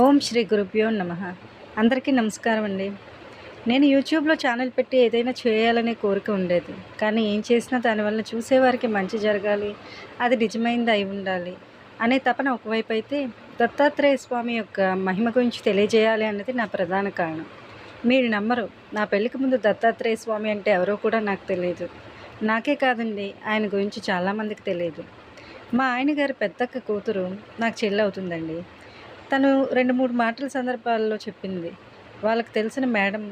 ఓం శ్రీ గురుభ్యో నమః. అందరికీ నమస్కారం అండి. నేను యూట్యూబ్లో ఛానల్ పెట్టి ఏదైనా చేయాలనే కోరిక ఉండేది. కానీ ఏం చేసినా దానివల్ల చూసేవారికి మంచి జరగాలి, అది నిజమైనది అయి ఉండాలి అనే తపన ఒకవైపు అయితే, దత్తాత్రేయ స్వామి యొక్క మహిమ గురించి తెలియజేయాలి అన్నది నా ప్రధాన కారణం. మీరు నమ్మరు, నా పెళ్ళికి ముందు దత్తాత్రేయ స్వామి అంటే ఎవరో కూడా నాకు తెలియదు. నాకే కాదండి, ఆయన గురించి చాలామందికి తెలియదు. మా ఆయన గారి పెద్దక్క కూతురు నాకు చెల్లి అవుతుందండి. తను 2, 3 మాటల సందర్భాల్లో చెప్పింది. వాళ్ళకి తెలిసిన మేడం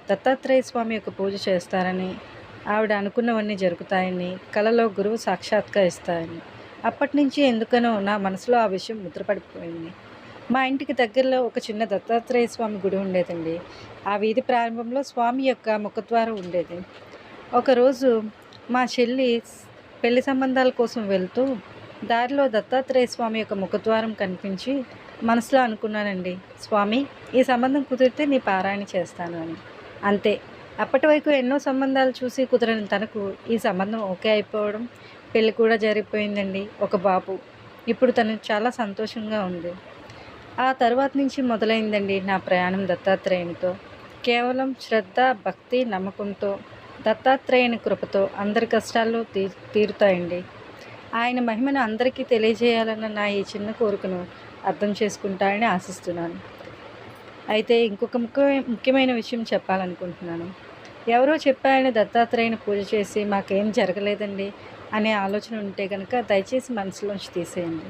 దత్తాత్రేయ స్వామి యొక్క పూజ చేస్తారని, ఆవిడ అనుకున్నవన్నీ జరుగుతాయని, కలలో గురువు సాక్షాత్కరిస్తారని. అప్పటినుంచి ఎందుకనో నా మనసులో ఆ విషయం ముద్రపడిపోయింది. మా ఇంటికి దగ్గరలో ఒక చిన్న దత్తాత్రేయ స్వామి గుడి ఉండేదండి. ఆ వీధి ప్రారంభంలో స్వామి యొక్క ముఖద్వారం ఉండేది. ఒకరోజు మా చెల్లి పెళ్లి సంబంధాల కోసం వెళ్తూ దారిలో దత్తాత్రేయ స్వామి యొక్క ముఖద్వారం కనిపించి మనసులో అనుకున్నానండి, స్వామి ఈ సంబంధం కుదిరితే నీ పారాయణ చేస్తాను అని. అంతే. అప్పటి వరకు ఎన్నో సంబంధాలు చూసి కుదరని తనకు ఈ సంబంధం ఓకే అయిపోవడం, పెళ్ళి కూడా జరిగిపోయిందండి. ఒక బాబు. ఇప్పుడు తను చాలా సంతోషంగా ఉంది. ఆ తర్వాత నుంచి మొదలైందండి నా ప్రయాణం దత్తాత్రేయునితో. కేవలం శ్రద్ధ, భక్తి, నమ్మకంతో, దత్తాత్రేయుని కృపతో అందరి కష్టాలు తీరుతాయండి. ఆయన మహిమను అందరికీ తెలియజేయాలన్న నా ఈ చిన్న కోరికను అర్థం చేసుకుంటారని ఆశిస్తున్నాను. అయితే ఇంకొక ముఖ్యమైన విషయం చెప్పాలనుకుంటున్నాను. ఎవరో చెప్పారని దత్తాత్రేయుని పూజ చేసి మాకేం జరగలేదండి అనే ఆలోచన ఉంటే కనుక దయచేసి మనసులోంచి తీసేయండి.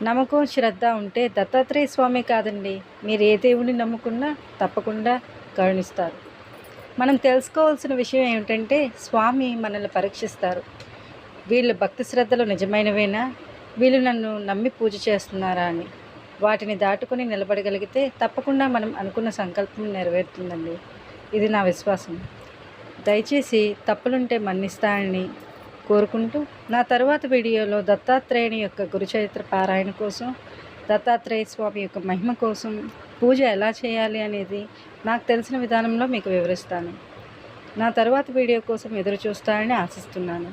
నమ్మకం, శ్రద్ధ ఉంటే దత్తాత్రేయ స్వామి కాదండి, మీరు ఏ దేవుడిని నమ్ముకున్నా తప్పకుండా కరుణిస్తారు. మనం తెలుసుకోవాల్సిన విషయం ఏమిటంటే, స్వామి మనల్ని పరీక్షిస్తారు. వీళ్ళు భక్తి శ్రద్ధలు నిజమైనవేనా, వీళ్ళు నన్ను నమ్మి పూజ చేస్తున్నారా అని. వాటిని దాటుకొని నిలబడగలిగితే తప్పకుండా మనం అనుకున్న సంకల్పం నెరవేరుతుందండి. ఇది నా విశ్వాసం. దయచేసి తప్పులుంటే మన్నిస్తానని కోరుకుంటూ, నా తరువాత వీడియోలో దత్తాత్రేయుని యొక్క గురుచరిత్ర పారాయణ కోసం, దత్తాత్రేయ స్వామి యొక్క మహిమ కోసం పూజ ఎలా చేయాలి అనేది నాకు తెలిసిన విధానంలో మీకు వివరిస్తాను. నా తరువాత వీడియో కోసం ఎదురు చూస్తానని ఆశిస్తున్నాను.